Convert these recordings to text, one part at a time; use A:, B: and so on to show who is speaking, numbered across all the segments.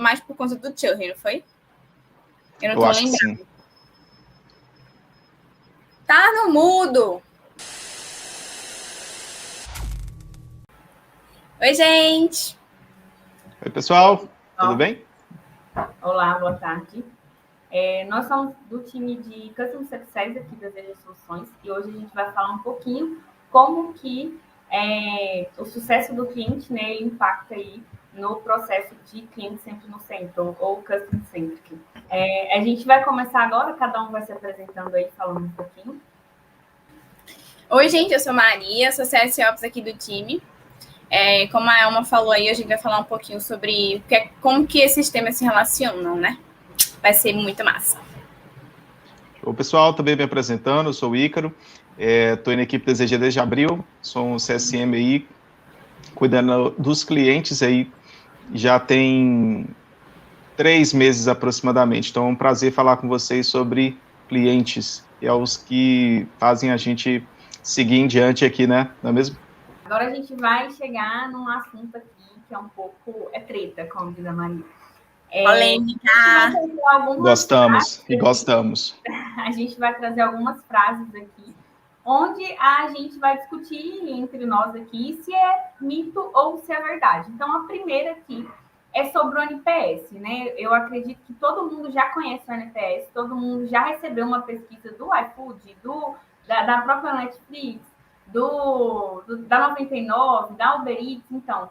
A: mais por conta do churn, não foi? Eu não
B: tô lembrando. Sim.
A: Tá no mudo. Oi, gente.
B: Oi, pessoal. Tudo bem?
C: Olá, boa tarde. Nós somos do time de Customer Success aqui das EG Soluções e hoje a gente vai falar um pouquinho como que o sucesso do cliente, né, ele impacta aí no processo de cliente sempre no centro, ou Customer Centric. A gente vai começar agora, cada um vai se apresentando aí, falando um pouquinho.
A: Oi, gente, eu sou Maria, sou CSOps aqui do time. Como a Elma falou aí, a gente vai falar um pouquinho sobre como que esses temas se relacionam, né? Vai ser muito massa.
B: O pessoal, também me apresentando, eu sou o Ícaro, estou na equipe da ZG desde abril, sou um CSM aí, cuidando dos clientes aí, já tem 3 meses aproximadamente, então é um prazer falar com vocês sobre clientes, e é os que fazem a gente seguir em diante aqui, né? Não é mesmo?
C: Agora a gente vai chegar num assunto aqui que é um pouco treta, como diz a Maria.
A: Polêmica.
B: Gostamos e gostamos.
C: A gente vai trazer algumas frases aqui, onde a gente vai discutir entre nós aqui se é mito ou se é verdade. Então, a primeira aqui é sobre o NPS, né? Eu acredito que todo mundo já conhece o NPS, todo mundo já recebeu uma pesquisa do iFood, da própria Netflix, da 99, da Uber Eats, então,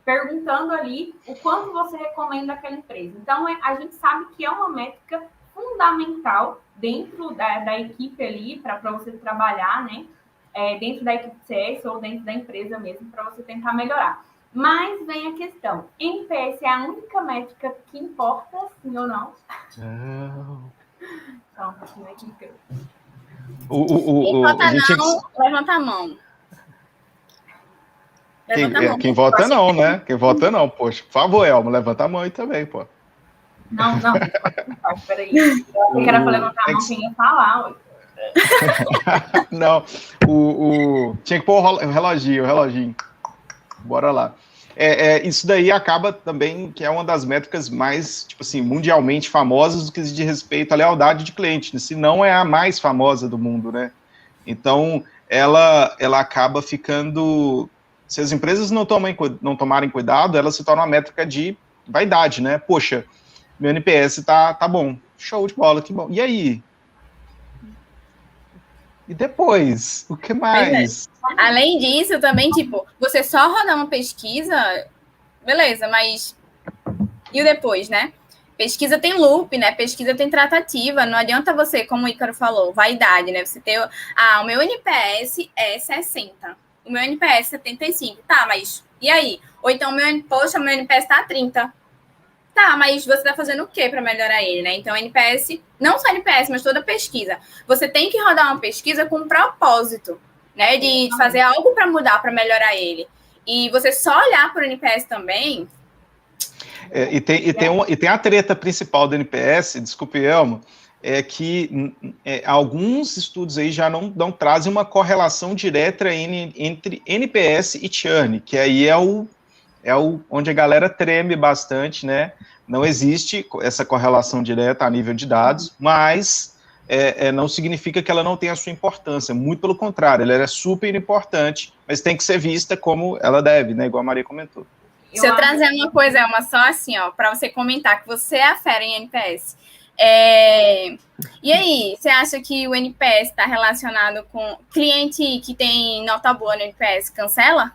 C: perguntando ali o quanto você recomenda aquela empresa. Então, a gente sabe que é uma métrica fundamental dentro da equipe ali, para você trabalhar, né? Dentro da equipe de CS ou dentro da empresa mesmo, para você tentar melhorar. Mas vem a questão, NPS é a única métrica que importa, sim ou não?
B: Não.
C: Só um pouquinho aqui.
A: Levanta a mão.
B: Quem vota não, né? Quem vota não, poxa. Por favor, Elma, levanta a mão aí também, pô.
C: Não, peraí. Eu quero levantar a mão, quem ia falar.
B: Não, tinha que pôr o reloginho. Bora lá. Isso daí acaba também que é uma das métricas mais, tipo assim, mundialmente famosas do que diz respeito à lealdade de cliente, se não é a mais famosa do mundo, né? Então, ela acaba ficando... Se as empresas não tomarem cuidado, ela se torna uma métrica de vaidade, né? Poxa, meu NPS tá bom, show de bola, que bom. E aí? E depois? O que mais?
A: Além disso, também, tipo, você só rodar uma pesquisa, beleza, mas e o depois, né? Pesquisa tem loop, né? Pesquisa tem tratativa. Não adianta você, como o Ícaro falou, vaidade, né? Você ter... o meu NPS é 60. O meu NPS é 75. Tá, mas e aí? Ou então, meu NPS tá 30. Tá, mas você tá fazendo o quê para melhorar ele, né? Então, NPS, não só NPS, mas toda pesquisa. Você tem que rodar uma pesquisa com um propósito, né? De fazer algo para mudar, para melhorar ele. E você só olhar para o NPS também...
B: E tem a treta principal do NPS, desculpe, Elmo, é que alguns estudos aí já não trazem uma correlação direta entre NPS e churn, que aí é onde a galera treme bastante, né? Não existe essa correlação direta a nível de dados, mas não significa que ela não tenha a sua importância, muito pelo contrário, ela é super importante, mas tem que ser vista como ela deve, né? Igual a Maria comentou.
A: Se eu trazer uma coisa, só assim, ó, para você comentar que você é a fera em NPS. E aí, você acha que o NPS está relacionado com cliente que tem nota boa no NPS, cancela?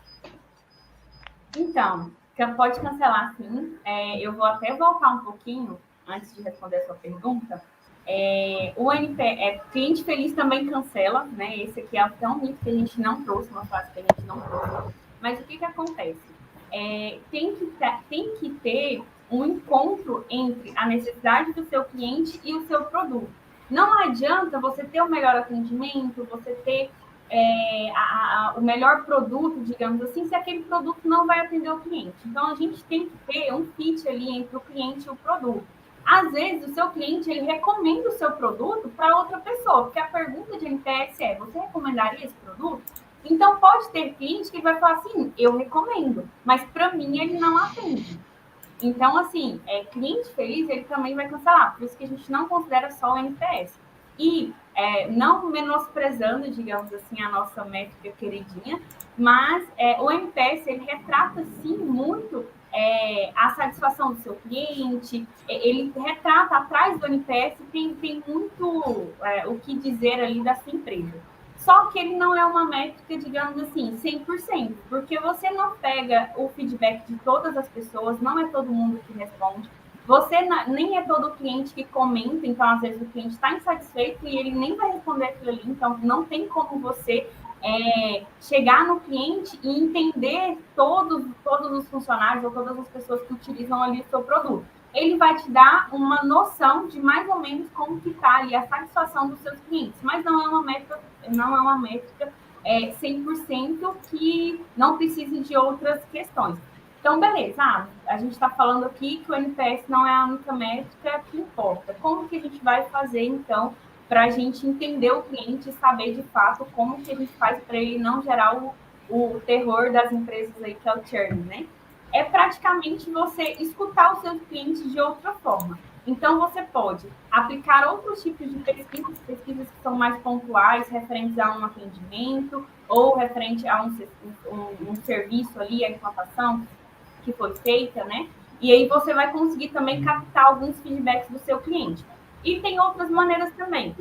C: Então, pode cancelar sim. Eu vou até voltar um pouquinho antes de responder a sua pergunta. O NPS, cliente feliz também cancela, né? Esse aqui é até um mito que a gente não trouxe, uma frase que a gente não trouxe. Mas o que acontece? Tem que ter um encontro entre a necessidade do seu cliente e o seu produto. Não adianta você ter o melhor atendimento, você ter o melhor produto, digamos assim, se aquele produto não vai atender o cliente. Então, a gente tem que ter um fit ali entre o cliente e o produto. Às vezes, o seu cliente ele recomenda o seu produto para outra pessoa, porque a pergunta de NPS é: você recomendaria esse produto? Então, pode ter cliente que vai falar assim, eu recomendo, mas para mim ele não atende. Então, assim, cliente feliz, ele também vai cancelar. Por isso que a gente não considera só o NPS. E não menosprezando, digamos assim, a nossa métrica queridinha, mas o NPS, ele retrata, sim, muito a satisfação do seu cliente, ele retrata, atrás do NPS, tem muito o que dizer ali da sua empresa. Só que ele não é uma métrica, digamos assim, 100%, porque você não pega o feedback de todas as pessoas, não é todo mundo que responde, nem é todo cliente que comenta, então às vezes o cliente está insatisfeito e ele nem vai responder aquilo ali, então não tem como você chegar no cliente e entender todos os funcionários ou todas as pessoas que utilizam ali o seu produto. Ele vai te dar uma noção de mais ou menos como que está ali a satisfação dos seus clientes, mas não é uma métrica 100% que não precise de outras questões. Então, beleza, a gente está falando aqui que o NPS não é a única métrica que importa. Como que a gente vai fazer, então, para a gente entender o cliente e saber, de fato, como que a gente faz para ele não gerar o terror das empresas aí, que é o churn, né? É praticamente você escutar os seus clientes de outra forma. Então, você pode aplicar outros tipos de pesquisas que são mais pontuais, referentes a um atendimento ou referente a um serviço ali, a implantação que foi feita, né? E aí você vai conseguir também captar alguns feedbacks do seu cliente. E tem outras maneiras também,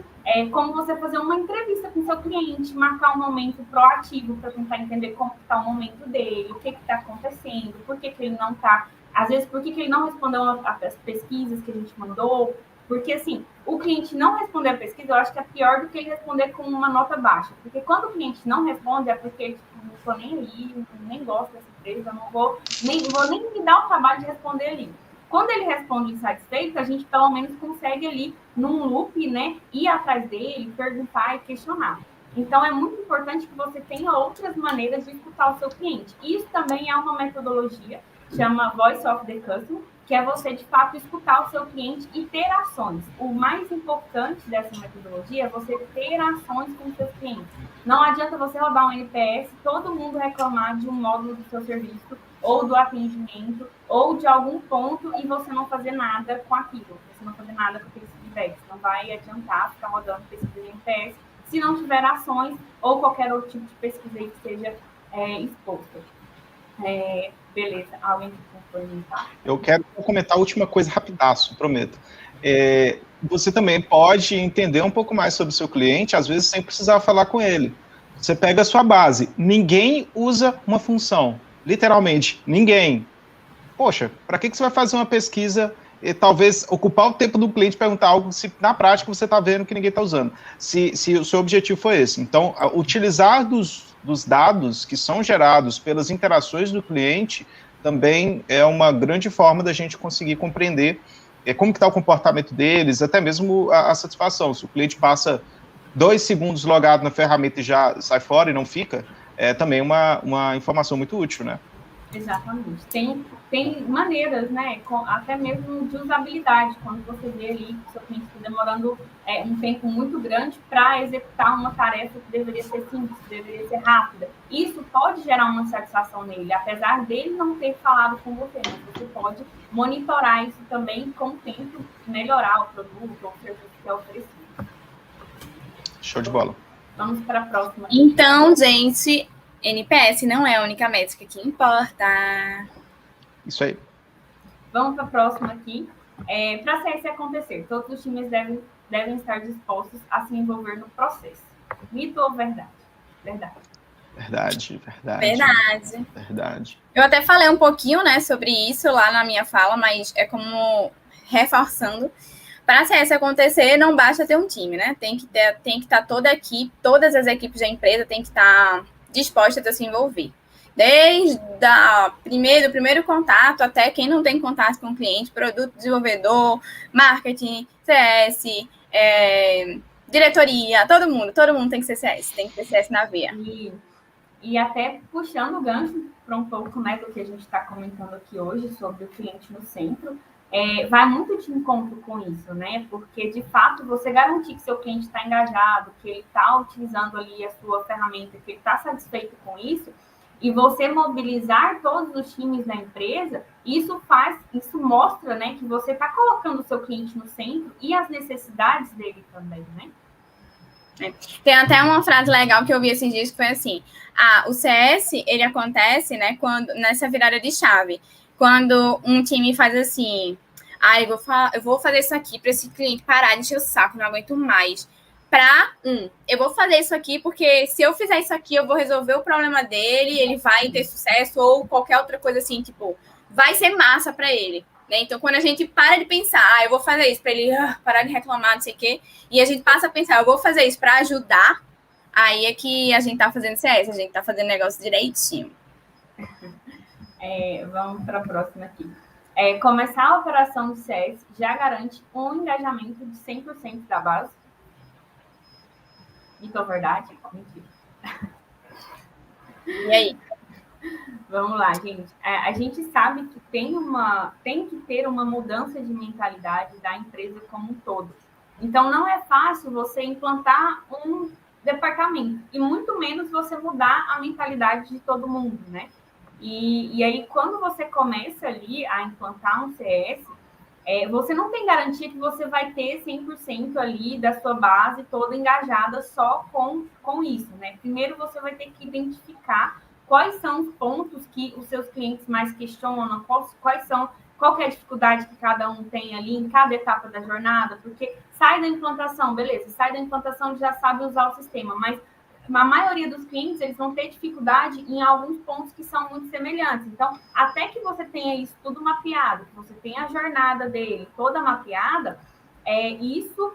C: como você fazer uma entrevista com o seu cliente, marcar um momento proativo para tentar entender como está o momento dele, o que está acontecendo, por que ele não está, às vezes, por que ele não respondeu as pesquisas que a gente mandou, porque, assim, o cliente não responder a pesquisa, eu acho que é pior do que ele responder com uma nota baixa, porque quando o cliente não responde é porque, tipo, não estou nem aí, nem gosto dessa empresa, não vou nem me dar o trabalho de responder ali. Quando ele responde insatisfeito, a gente pelo menos consegue ali, num loop, né, ir atrás dele, perguntar e questionar. Então, é muito importante que você tenha outras maneiras de escutar o seu cliente. Isso também é uma metodologia, chama Voice of the Customer, que é você, de fato, escutar o seu cliente e ter ações. O mais importante dessa metodologia é você ter ações com os seus clientes. Não adianta você rodar um NPS, todo mundo reclamar de um módulo do seu serviço, ou do atendimento, ou de algum ponto, e você não fazer nada com aquilo, você não fazer nada com aqueles feedbacks. Não vai adiantar ficar rodando pesquisa de NPS se não tiver ações ou qualquer outro tipo de pesquisa aí que seja exposta. Beleza, alguém quer comentar?
B: Eu quero comentar a última coisa rapidaço, prometo. Você também pode entender um pouco mais sobre o seu cliente, às vezes sem precisar falar com ele. Você pega a sua base. Ninguém usa uma função. Literalmente, ninguém. Poxa, para que você vai fazer uma pesquisa e talvez ocupar o tempo do cliente e perguntar algo se na prática você está vendo que ninguém está usando? Se o seu objetivo foi esse. Então, utilizar dos dados que são gerados pelas interações do cliente também é uma grande forma da gente conseguir compreender como que está o comportamento deles, até mesmo a satisfação. Se o cliente passa 2 segundos logado na ferramenta e já sai fora e não fica, também uma informação muito útil, né?
C: Exatamente. Tem maneiras, né? Até mesmo de usabilidade, quando você vê ali que o seu cliente está demorando um tempo muito grande para executar uma tarefa que deveria ser simples, que deveria ser rápida. Isso pode gerar uma satisfação nele, apesar dele não ter falado com você, mas você pode monitorar isso também com o tempo, melhorar o produto ou o serviço que é oferecido.
B: Show de bola.
C: Vamos para a próxima.
A: Então, gente, NPS não é a única métrica que importa.
B: Isso aí.
C: Vamos para a próxima aqui. Para a CS acontecer, todos os times devem estar dispostos a se envolver no processo. Mito ou verdade? Verdade.
B: Verdade.
A: Eu até falei um pouquinho, né, sobre isso lá na minha fala, mas é como reforçando. Para a CS acontecer, não basta ter um time, né? Tem que estar toda a equipe, todas as equipes da empresa tem que estar dispostas a se envolver. Desde o primeiro contato até quem não tem contato com o cliente, produto, desenvolvedor, marketing, CS, diretoria, todo mundo tem que ser CS, tem que ter CS na veia.
C: E até puxando o gancho para um pouco, né, do que a gente está comentando aqui hoje sobre o cliente no centro, vai muito de encontro com isso, né? Porque, de fato, você garantir que seu cliente está engajado, que ele está utilizando ali a sua ferramenta, que ele está satisfeito com isso, e você mobilizar todos os times da empresa, isso mostra, né, que você está colocando o seu cliente no centro e as necessidades dele também, né?
A: Tem até uma frase legal que eu vi esses dias que foi assim: o CS, ele acontece, né, nessa virada de chave, quando um time faz assim, eu vou fazer isso aqui para esse cliente parar de encher o saco, não aguento mais. Eu vou fazer isso aqui porque se eu fizer isso aqui, eu vou resolver o problema dele, ele vai ter sucesso, ou qualquer outra coisa assim, tipo, vai ser massa para ele. Né? Então, quando a gente para de pensar, eu vou fazer isso para ele parar de reclamar, não sei o quê, e a gente passa a pensar, eu vou fazer isso para ajudar, aí é que a gente tá fazendo CS, a gente tá fazendo negócio direitinho.
C: Vamos para a próxima aqui. Começar a operação do CS já garante um engajamento de 100% da base? Mito ou verdade? Mentira.
A: E aí?
C: Vamos lá, gente. A gente sabe que tem que ter uma mudança de mentalidade da empresa como um todo. Então, não é fácil você implantar um departamento, e muito menos você mudar a mentalidade de todo mundo, né? E aí, quando você começa ali a implantar um CS, você não tem garantia que você vai ter 100% ali da sua base toda engajada só com isso, né? Primeiro, você vai ter que identificar quais são os pontos que os seus clientes mais questionam, qual que é a dificuldade que cada um tem ali em cada etapa da jornada, porque sai da implantação, beleza, sai da implantação já sabe usar o sistema, mas a maioria dos clientes, eles vão ter dificuldade em alguns pontos que são muito semelhantes. Então, até que você tenha isso tudo mapeado, que você tenha a jornada dele toda mapeada, isso,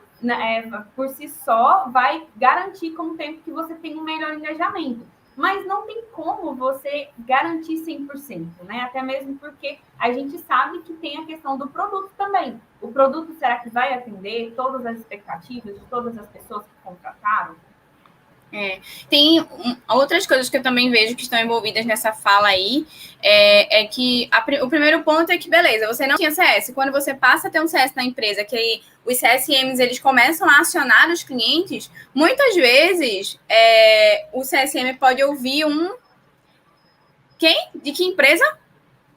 C: por si só, vai garantir com o tempo que você tem um melhor engajamento. Mas não tem como você garantir 100%, né? Até mesmo porque a gente sabe que tem a questão do produto também. O produto, será que vai atender todas as expectativas de todas as pessoas que contrataram?
A: Tem outras coisas que eu também vejo que estão envolvidas nessa fala aí, que o primeiro ponto é que, beleza, você não tinha CS. Quando você passa a ter um CS na empresa, que os CSMs, eles começam a acionar os clientes, muitas vezes o CSM pode ouvir de que empresa?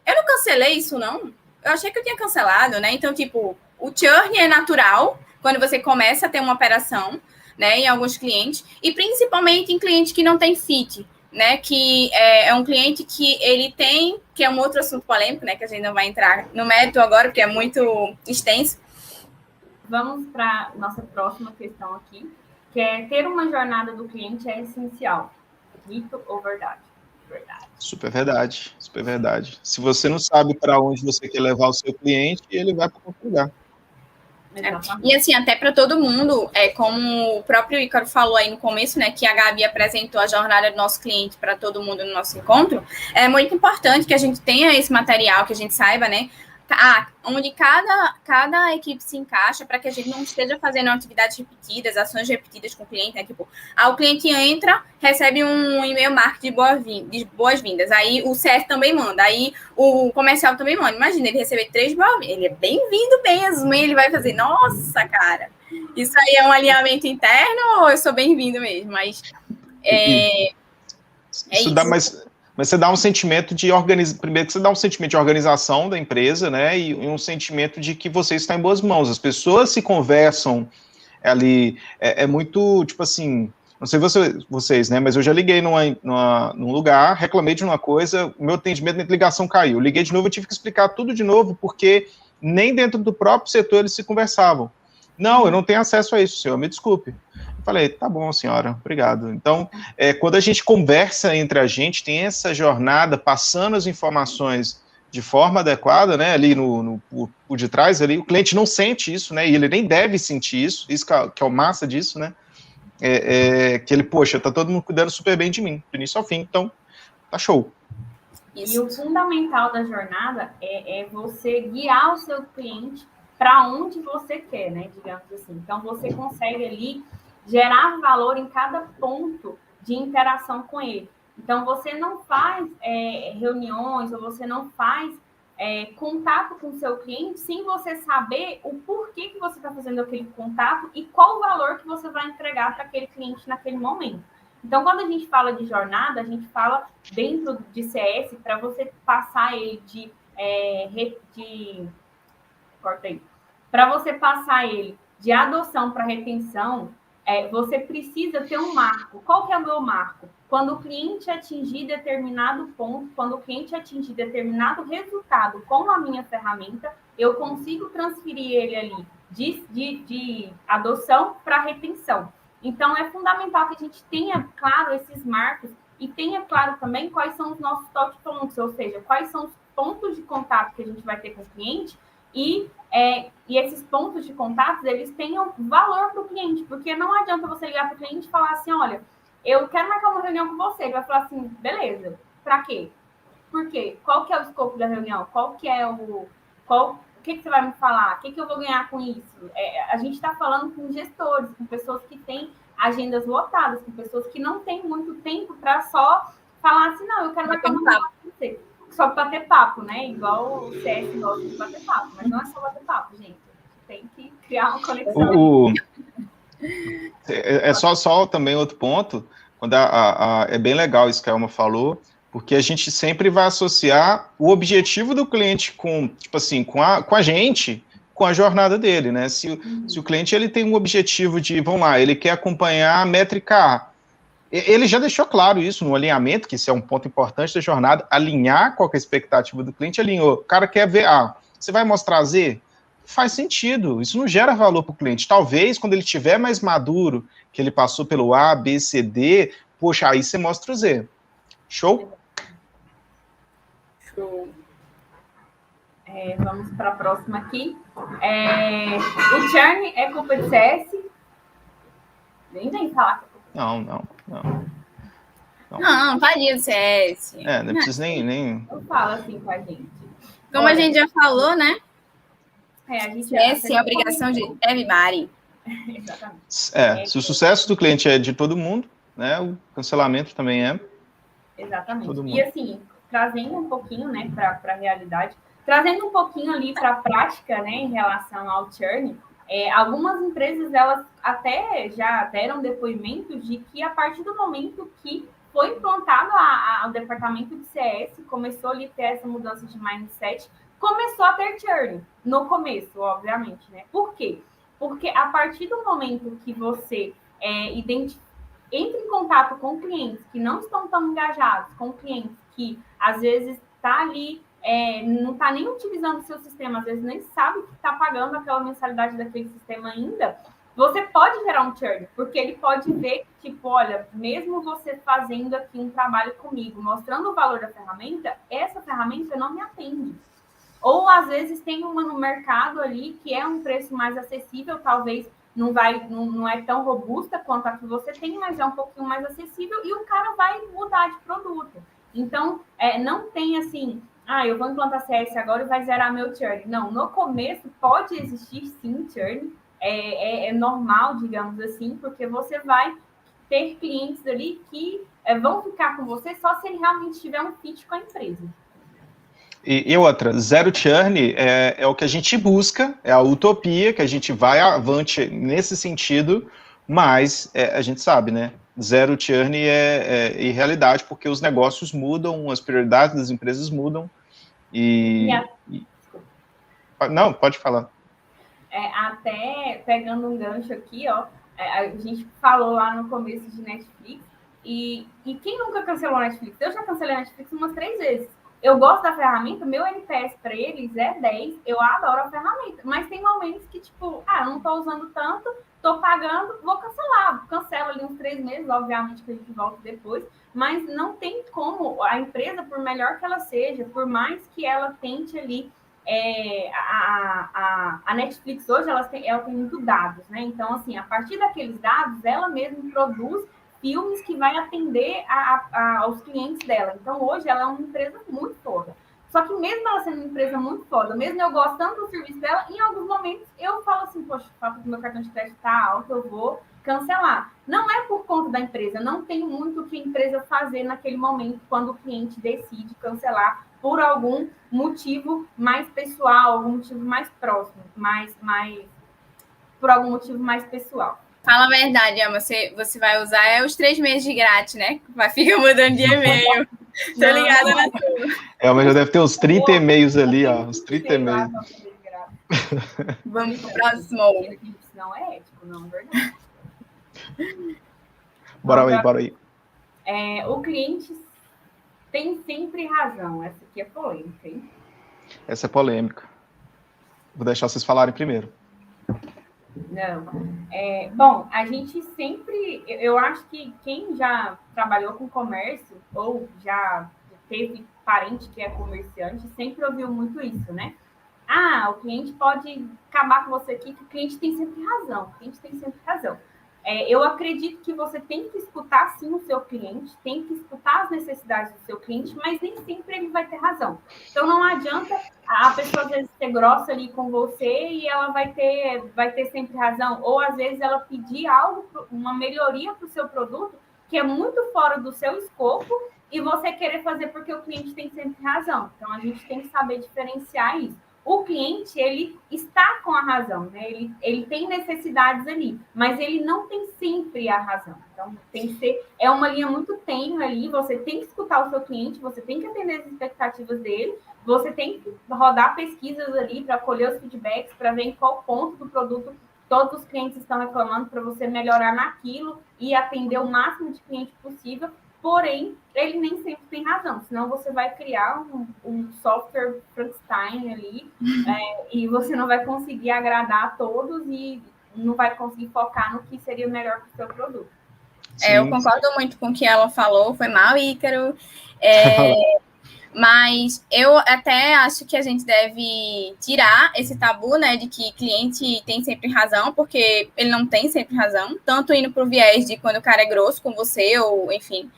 A: Eu não cancelei isso, não. Eu achei que eu tinha cancelado, né? Então, tipo, o churn é natural quando você começa a ter uma operação, né, em alguns clientes, e principalmente em clientes que não tem fit, né, que é um cliente que ele tem, que é um outro assunto polêmico, né, que a gente não vai entrar no mérito agora, porque é muito extenso.
C: Vamos para nossa próxima questão aqui, que é: ter uma jornada do cliente é essencial. Mito ou verdade? Verdade.
B: Super verdade, super verdade. Se você não sabe para onde você quer levar o seu cliente, ele vai para qualquer lugar.
A: E assim, até para todo mundo, como o próprio Ícaro falou aí no começo, né, que a Gabi apresentou a jornada do nosso cliente para todo mundo no nosso encontro, é muito importante que a gente tenha esse material, que a gente saiba, né, onde cada equipe se encaixa, para que a gente não esteja fazendo atividades repetidas, ações repetidas com o cliente, né? Tipo, o cliente entra, recebe um e-mail marketing de boas-vindas, aí o CS também manda, aí o comercial também manda. Imagina, ele receber 3 boas-vindas, ele é bem-vindo mesmo, e ele vai fazer, nossa, cara, isso aí é um alinhamento interno ou eu sou bem-vindo mesmo? Mas
B: isso dá mais... Mas você dá um sentimento de primeiro que você dá um sentimento de organização da empresa, né, e um sentimento de que você está em boas mãos. As pessoas se conversam ali, muito, tipo assim, não sei vocês, né, mas eu já liguei num lugar, reclamei de uma coisa, o meu atendimento, minha ligação caiu. Eu liguei de novo, eu tive que explicar tudo de novo, porque nem dentro do próprio setor eles se conversavam. Não, eu não tenho acesso a isso, senhor, me desculpe. Falei, tá bom, senhora, obrigado. Então, quando a gente conversa entre a gente, tem essa jornada, passando as informações de forma adequada, né, ali por de trás, ali, o cliente não sente isso, né, e ele nem deve sentir isso que é o massa disso, né, que ele, poxa, tá todo mundo cuidando super bem de mim, do início ao fim, então, tá show.
C: Isso. E o fundamental da jornada é você guiar o seu cliente para onde você quer, né, digamos assim. Então, você consegue ali gerar valor em cada ponto de interação com ele. Então, você não faz reuniões ou você não faz contato com o seu cliente sem você saber o porquê que você está fazendo aquele contato e qual o valor que você vai entregar para aquele cliente naquele momento. Então, quando a gente fala de jornada, a gente fala dentro de CS para você passar ele para você passar ele de adoção para retenção, você precisa ter um marco. Qual que é o meu marco? Quando o cliente atingir determinado ponto, quando o cliente atingir determinado resultado com a minha ferramenta, eu consigo transferir ele ali de adoção para retenção. Então, é fundamental que a gente tenha claro esses marcos e tenha claro também quais são os nossos touch points, ou seja, quais são os pontos de contato que a gente vai ter com o cliente e esses pontos de contato, eles tenham valor para o cliente, porque não adianta você ligar para o cliente e falar assim, olha, eu quero marcar uma reunião com você. Ele vai falar assim, beleza, para quê? Por quê? Qual que é o escopo da reunião? O que você vai me falar? O que eu vou ganhar com isso? A gente está falando com gestores, com pessoas que têm agendas lotadas, com pessoas que não têm muito tempo para só falar assim, não, eu quero marcar uma reunião com você. Só para bater papo, né? Igual o CS gosta de bater papo, mas não é só bater papo, gente. Tem que criar uma conexão.
B: Só também outro ponto, quando é bem legal isso que a Elma falou, porque a gente sempre vai associar o objetivo do cliente com, tipo assim, com a gente, com a jornada dele, né? Se o cliente ele tem um objetivo de, vamos lá, ele quer acompanhar a métrica A, ele já deixou claro isso no alinhamento, que isso é um ponto importante da jornada, alinhar com a expectativa do cliente, alinhou. O cara quer ver A, você vai mostrar Z? Faz sentido, isso não gera valor para o cliente. Talvez, quando ele estiver mais maduro, que ele passou pelo A, B, C, D, poxa, aí você mostra o Z. Show?
C: Show. Vamos para a próxima aqui. O churn é culpa de CS? Nem vem falar que é culpa.
A: Não, tadinho do CS.
B: Não precisa nem...
C: Eu falo assim com a gente.
A: Como a gente já falou, né?
C: A gente
A: CS é a obrigação de everybody.
C: Exatamente.
B: Se o sucesso do cliente é de todo mundo, né? O cancelamento também é.
C: Exatamente. E assim, trazendo um pouquinho, né, para a realidade, trazendo um pouquinho ali para a prática, né, em relação ao churn, algumas empresas, elas até já deram depoimentos de que a partir do momento que foi implantado o departamento de CS, começou ali a ter essa mudança de mindset, começou a ter churn no começo, obviamente, né? Por quê? Porque a partir do momento que você entra em contato com clientes que não estão tão engajados, com clientes que às vezes está ali, não está nem utilizando o seu sistema, às vezes nem sabe que está pagando aquela mensalidade daquele sistema ainda, você pode gerar um churn, porque ele pode ver que, tipo, olha, mesmo você fazendo aqui um trabalho comigo, mostrando o valor da ferramenta, essa ferramenta não me atende. Ou, às vezes, tem uma no mercado ali que é um preço mais acessível, talvez não é tão robusta quanto a que você tem, mas é um pouquinho mais acessível e o cara vai mudar de produto. Então, não tem assim, eu vou implantar CS agora e vai zerar meu churn. Não, no começo pode existir sim churn, é normal, digamos assim, porque você vai ter clientes ali que vão ficar com você só se ele realmente tiver um fit com a empresa.
B: E outra, zero churn é o que a gente busca, é a utopia, que a gente vai avante nesse sentido, mas a gente sabe, né? Zero churn é irrealidade, porque os negócios mudam, as prioridades das empresas mudam. Não, pode falar.
C: Até pegando um gancho aqui, ó, a gente falou lá no começo de Netflix, e quem nunca cancelou a Netflix? Eu já cancelei a Netflix umas 3 vezes. Eu gosto da ferramenta, meu NPS para eles é 10, eu adoro a ferramenta, mas tem momentos que, tipo, não estou usando tanto, estou pagando, vou cancelar, cancelo ali uns 3 meses, obviamente que a gente volta depois, mas não tem como, a empresa, por melhor que ela seja, por mais que ela tente ali, a Netflix hoje, ela tem muito dados, né? Então, assim, a partir daqueles dados, ela mesma produz filmes que vai atender aos clientes dela. Então, hoje, ela é uma empresa muito foda. Só que mesmo ela sendo uma empresa muito foda, mesmo eu gostando do serviço dela, em alguns momentos eu falo assim, poxa, o fato do meu cartão de crédito tá alto, eu vou cancelar. Não é por conta da empresa, não tem muito o que a empresa fazer naquele momento, quando o cliente decide cancelar por algum motivo mais pessoal, algum motivo mais próximo, por algum motivo mais pessoal.
A: Fala a verdade, Ama, você vai usar os 3 meses de grátis, né? Vai ficar mudando de e-mail. Tô ligada na tua.
B: Mas já deve ter uns 30 e-mails ali, ó. Uns 30 e-mails.
A: Vamos pro próximo.
C: Isso não é ético, não, é verdade.
B: Bora aí.
C: O cliente tem sempre razão. Essa aqui é polêmica, hein?
B: Essa é polêmica. Vou deixar vocês falarem primeiro.
C: Não. Bom, a gente sempre... Eu acho que quem já trabalhou com comércio ou já teve parente que é comerciante sempre ouviu muito isso, né? O cliente pode acabar com você aqui, que o cliente tem sempre razão. O cliente tem sempre razão. Eu acredito que você tem que escutar, sim, o seu cliente, tem que escutar as necessidades do seu cliente, mas nem sempre ele vai ter razão. Então, não adianta a pessoa, às vezes, ser grossa ali com você e ela vai ter sempre razão. Ou, às vezes, ela pedir algo, uma melhoria para o seu produto, que é muito fora do seu escopo, e você querer fazer porque o cliente tem sempre razão. Então, a gente tem que saber diferenciar isso. O cliente, ele está com a razão, né? Ele tem necessidades ali, mas ele não tem sempre a razão. Então, tem que ser... É uma linha muito tênue ali, você tem que escutar o seu cliente, você tem que atender as expectativas dele, você tem que rodar pesquisas ali para colher os feedbacks, para ver em qual ponto do produto todos os clientes estão reclamando, para você melhorar naquilo e atender o máximo de cliente possível. Porém, ele nem sempre tem razão, senão você vai criar um software Frankenstein ali e você não vai conseguir agradar a todos e não vai conseguir focar no que seria melhor para o seu produto.
A: Eu concordo muito com o que ela falou, foi mal, Ícaro. Mas eu até acho que a gente deve tirar esse tabu, né, de que cliente tem sempre razão, porque ele não tem sempre razão, tanto indo para o viés de quando o cara é grosso com você, ou enfim...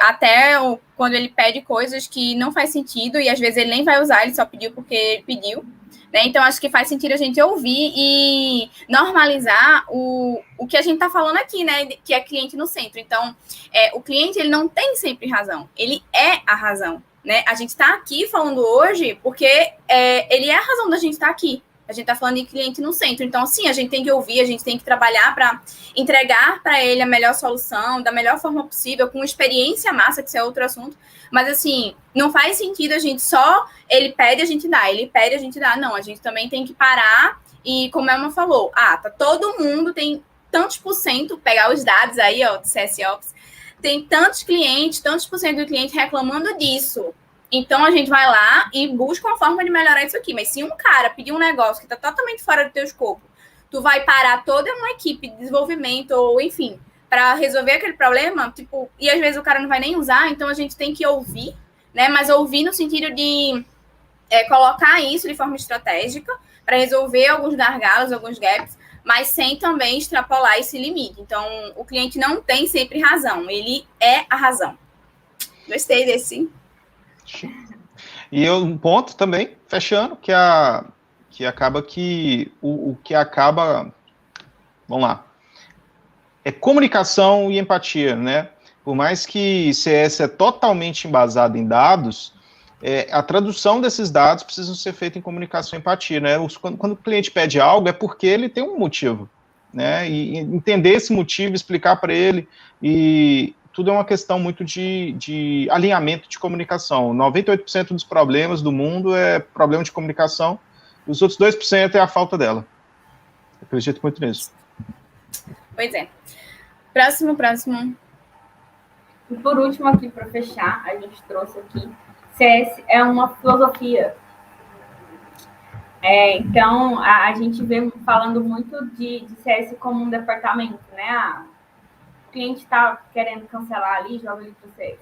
A: até quando ele pede coisas que não faz sentido e às vezes ele nem vai usar, ele só pediu porque ele pediu, né? Então acho que faz sentido a gente ouvir e normalizar o que a gente está falando aqui, né? Que é cliente no centro. Então, o cliente, ele não tem sempre razão, ele é a razão, né? A gente está aqui falando hoje porque ele é a razão da gente estar aqui. A gente está falando de cliente no centro. Então, sim, a gente tem que ouvir, a gente tem que trabalhar para entregar para ele a melhor solução, da melhor forma possível, com experiência massa, que isso é outro assunto. Mas, assim, não faz sentido a gente só... Ele pede, a gente dá. Ele pede, a gente dá. Não, a gente também tem que parar. E, como a Elma falou, tá todo mundo, tem tantos por cento, pegar os dados aí, ó, do CSOps, tem tantos clientes, tantos por cento do cliente reclamando disso. Então, a gente vai lá e busca uma forma de melhorar isso aqui. Mas se um cara pedir um negócio que está totalmente fora do teu escopo, tu vai parar toda uma equipe de desenvolvimento ou, enfim, para resolver aquele problema, tipo, e às vezes o cara não vai nem usar, então a gente tem que ouvir, né? Mas ouvir no sentido de colocar isso de forma estratégica para resolver alguns gargalos, alguns gaps, mas sem também extrapolar esse limite. Então, o cliente não tem sempre razão, ele é a razão. Gostei desse.
B: E um ponto também, fechando, que acaba que o que acaba, vamos lá, é comunicação e empatia, né? Por mais que CS é totalmente embasado em dados, a tradução desses dados precisa ser feita em comunicação e empatia, né? Quando o cliente pede algo, é porque ele tem um motivo, né? E entender esse motivo, explicar para ele, e tudo é uma questão muito de alinhamento de comunicação. 98% dos problemas do mundo é problema de comunicação, e os outros 2% é a falta dela. Eu acredito muito nisso.
A: Pois é. Próximo.
C: E por último aqui, para fechar, a gente trouxe aqui, CS é uma filosofia. Então, a gente vem falando muito de CS como um departamento, né? O cliente está querendo cancelar ali, joga ele para o CS.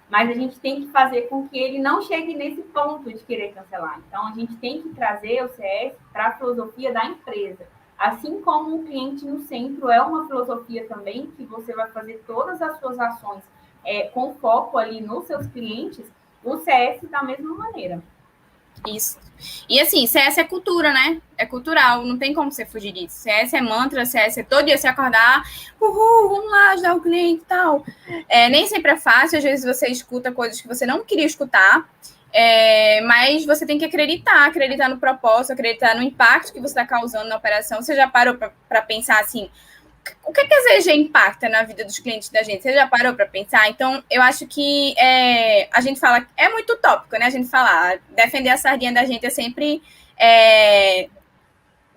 C: Mas a gente tem que fazer com que ele não chegue nesse ponto de querer cancelar. Então, a gente tem que trazer o CS para a filosofia da empresa. Assim como o cliente no centro é uma filosofia também, que você vai fazer todas as suas ações com foco ali nos seus clientes, o CS da mesma maneira.
A: Isso. E assim, CS é cultura, né? É cultural, não tem como você fugir disso. CS é mantra, CS é todo dia você acordar, vamos lá ajudar o cliente e tal. Nem sempre é fácil, às vezes você escuta coisas que você não queria escutar, mas você tem que acreditar no propósito, acreditar no impacto que você está causando na operação. Você já parou para pensar assim, o que a ZG impacta na vida dos clientes da gente? Você já parou para pensar? Então, eu acho que a gente fala, é muito utópico, né? A gente falar, defender a sardinha da gente é sempre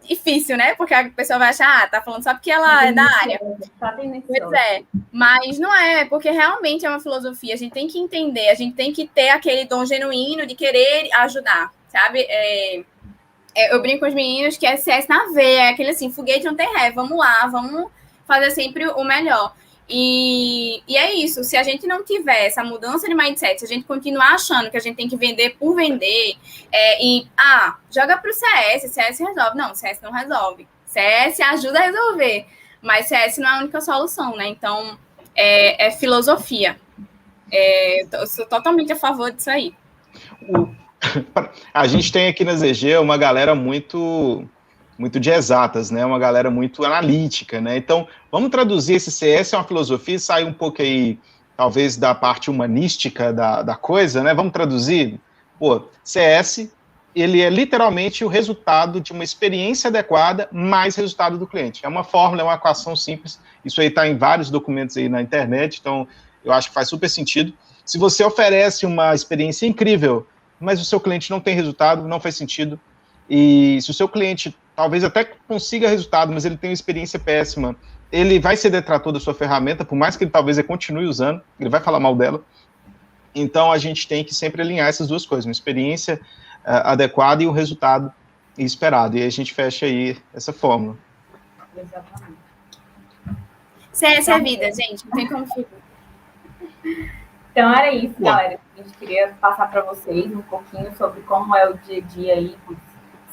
A: difícil, né? Porque a pessoa vai achar, tá falando só porque ela é da área. Pois é, mas não é, porque realmente é uma filosofia. A gente tem que entender, a gente tem que ter aquele dom genuíno de querer ajudar, sabe? Eu brinco com os meninos que é CS na veia, é aquele assim, foguete não tem ré, vamos lá, vamos fazer sempre o melhor. E é isso, se a gente não tiver essa mudança de mindset, se a gente continuar achando que a gente tem que vender por vender, joga pro CS resolve. Não, CS não resolve. CS ajuda a resolver, mas CS não é a única solução, né? Então, é filosofia. Eu sou totalmente a favor disso aí.
B: A gente tem aqui na ZG uma galera muito de exatas, né? Uma galera muito analítica, né? Então, vamos traduzir esse CS é uma filosofia e sair um pouco aí, talvez, da parte humanística da coisa, né? Vamos traduzir? Pô, CS, ele é literalmente o resultado de uma experiência adequada mais resultado do cliente. É uma fórmula, é uma equação simples. Isso aí está em vários documentos aí na internet, então eu acho que faz super sentido. Se você oferece uma experiência incrível, mas o seu cliente não tem resultado, não faz sentido. E se o seu cliente talvez até consiga resultado, mas ele tem uma experiência péssima, ele vai ser detrator da sua ferramenta, por mais que ele talvez continue usando, ele vai falar mal dela. Então, a gente tem que sempre alinhar essas duas coisas, uma experiência adequada e o resultado esperado. E aí a gente fecha aí essa fórmula.
C: Exatamente.
A: CS é vida, gente, não tem como ficar.
C: Então, era isso, galera. A gente queria passar para vocês um pouquinho sobre como é o dia a dia aí dos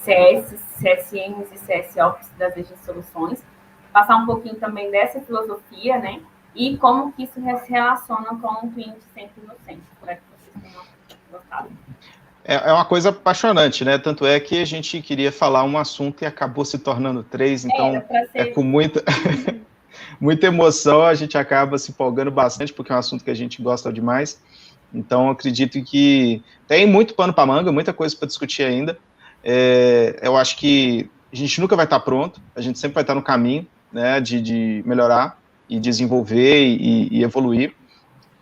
C: CS, CSMs e CSOps das ZG Soluções. Passar um pouquinho também dessa filosofia, né? E como que isso se relaciona com um cliente sempre no centro. Espero que vocês tenham gostado.
B: É uma coisa apaixonante, né? Tanto é que a gente queria falar um assunto e acabou se tornando 3, então com muita emoção, a gente acaba se empolgando bastante, porque é um assunto que a gente gosta demais. Então, acredito que tem muito pano para manga, muita coisa para discutir ainda. Eu acho que a gente nunca vai estar pronto, a gente sempre vai estar no caminho, né, de melhorar e desenvolver e evoluir,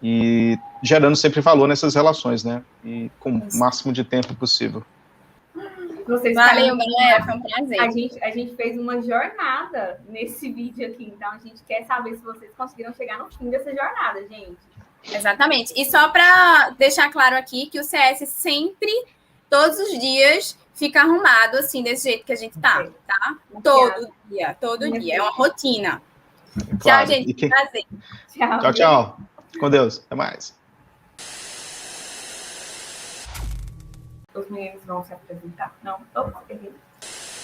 B: e gerando sempre valor nessas relações, né, e com o máximo de tempo possível.
A: Valeu, galera, foi um prazer.
C: A gente fez uma jornada nesse vídeo aqui, então a gente quer saber se vocês conseguiram chegar no fim dessa jornada, gente.
A: Exatamente. E só para deixar claro aqui que o CS sempre, todos os dias, fica arrumado assim, desse jeito que a gente tá? Todo dia. É uma rotina.
B: Claro.
A: Tchau, gente. Prazer.
B: Tchau. Com Deus. Até mais.
C: Os meninos vão se apresentar? Não?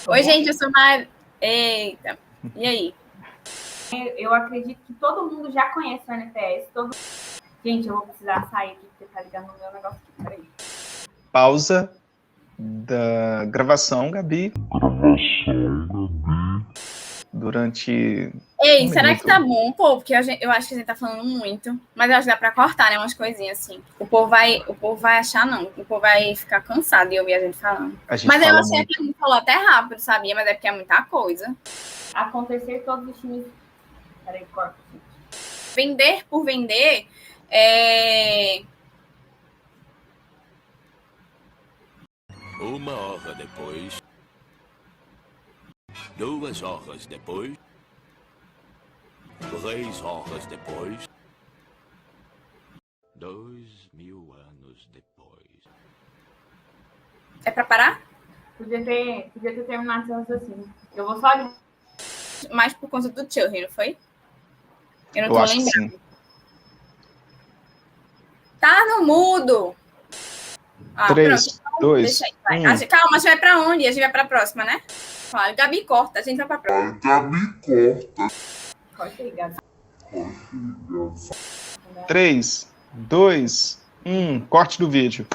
A: Oi, gente, eu sou Mari. Eita. E aí?
C: Eu acredito que todo mundo já conhece o NPS. Gente, eu vou precisar sair aqui, porque tá ligando no meu negócio aqui. Peraí.
B: Pausa da gravação, Gabi. Durante...
A: Ei, será que tá bom, pô? Porque eu acho que a gente tá falando muito. Mas eu acho que dá pra cortar, né? Umas coisinhas assim. O povo vai achar, não. O povo vai ficar cansado de ouvir a gente falando. Mas eu achei que a gente falou até rápido, sabia? Mas é porque é muita coisa.
C: Acontecer todos os times... Peraí, corta.
A: Vender por vender...
D: Uma hora depois, 2 horas depois, 3 horas depois, 2000 anos depois.
A: É pra parar?
C: Podia ter terminado esse raciocínio. Eu vou só...
A: Mais por conta do Churri, não foi? Eu não
B: tô
A: lembrando. Sim. Tá no mudo.
B: 3, 2, 1.
A: Calma, a gente vai pra onde? A gente vai pra próxima, né? Fala, Gabi corta, a gente vai pra próxima.
C: Corta aí, Gabi.
B: 3, 2, 1. Corte do vídeo.